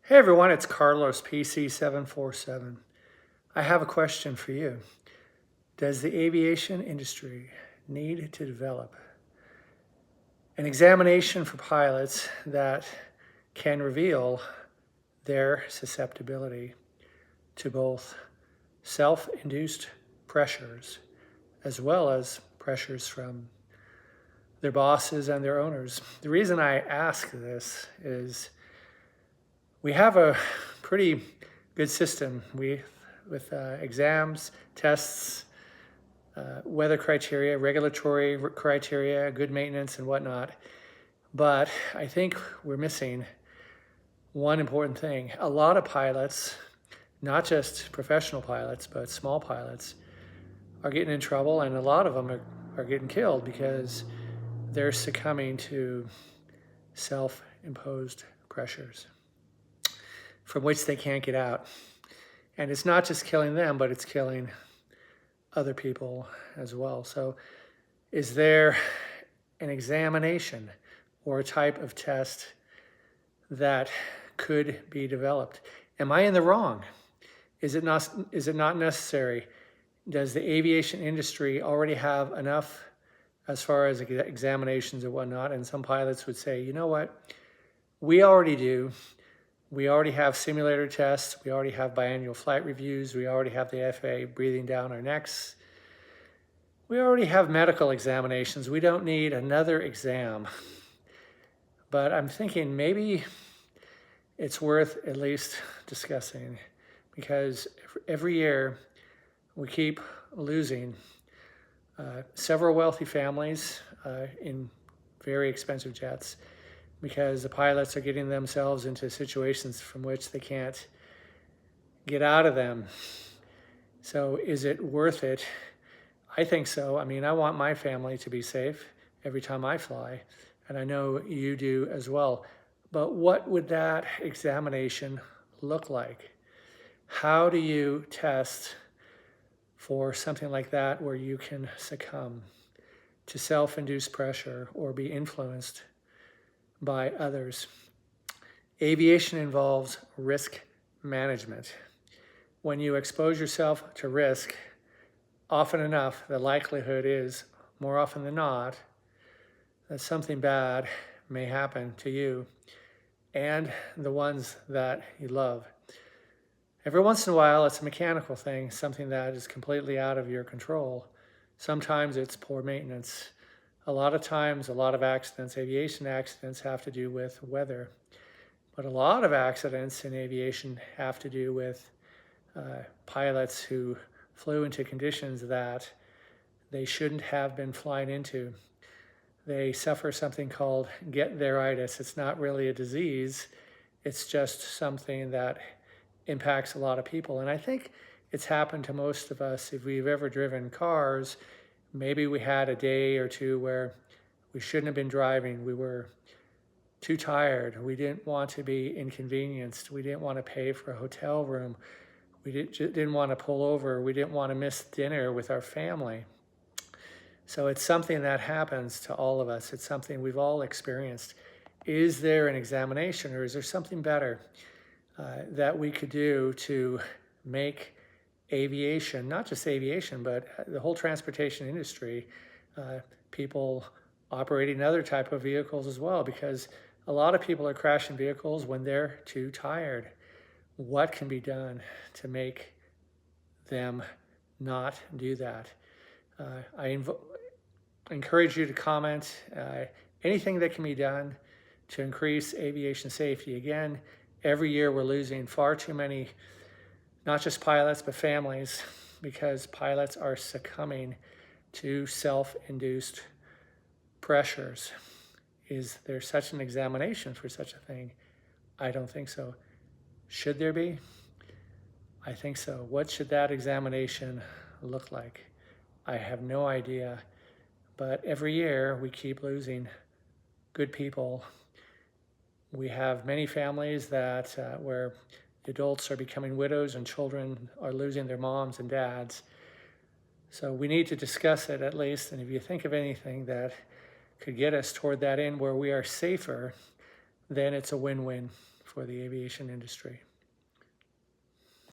Hey everyone, it's Carlos, PC747. I have a question for you. Does the aviation industry need to develop an examination for pilots that can reveal their susceptibility to both self-induced pressures as well as pressures from their bosses and their owners? The reason I ask this is we have a pretty good system with exams, tests, weather criteria, regulatory criteria, good maintenance and whatnot. But I think we're missing one important thing. A lot of pilots, not just professional pilots, but small pilots, are getting in trouble, and a lot of them are getting killed because they're succumbing to self-imposed pressures from which they can't get out. And it's not just killing them, but it's killing other people as well. So is there an examination or a type of test that could be developed? Am I in the wrong? Is it not necessary? Does the aviation industry already have enough as far as examinations and whatnot? And some pilots would say, you know what, we already do. We already have simulator tests. We already have biannual flight reviews. We already have the FAA breathing down our necks. We already have medical examinations. We don't need another exam. But I'm thinking maybe it's worth at least discussing, because every year we keep losing several wealthy families in very expensive jets, because the pilots are getting themselves into situations from which they can't get out of them. So is it worth it? I think so. I mean, I want my family to be safe every time I fly, and I know you do as well. But what would that examination look like? How do you test for something like that where you can succumb to self-induced pressure or be influenced by others? Aviation involves risk management. When you expose yourself to risk often enough, the likelihood is, more often than not, that something bad may happen to you and the ones that you love. Every once in a while, it's a mechanical thing, something that is completely out of your control. Sometimes it's poor maintenance. A lot of times, a lot of accidents, aviation accidents, have to do with weather. But a lot of accidents in aviation have to do with pilots who flew into conditions that they shouldn't have been flying into. They suffer something called get-there-itis. It's not really a disease. It's just something that impacts a lot of people. And I think it's happened to most of us. If we've ever driven cars, maybe we had a day or two where we shouldn't have been driving. We were too tired. We didn't want to be inconvenienced. We didn't want to pay for a hotel room. We didn't want to pull over. We didn't want to miss dinner with our family. So it's something that happens to all of us. It's something we've all experienced. Is there an examination, or is there something better that we could do to make aviation, not just aviation, but the whole transportation industry, people operating other type of vehicles as well, because a lot of people are crashing vehicles when they're too tired. What can be done to make them not do that? I encourage you to comment anything that can be done to increase aviation safety. Again, every year we're losing far too many, not just pilots, but families, because pilots are succumbing to self-induced pressures. Is there such an examination for such a thing? I don't think so. Should there be? I think so. What should that examination look like? I have no idea. But every year we keep losing good people. We have many families that where adults are becoming widows and children are losing their moms and dads. So we need to discuss it at least. And if you think of anything that could get us toward that end where we are safer, then it's a win-win for for the aviation industry.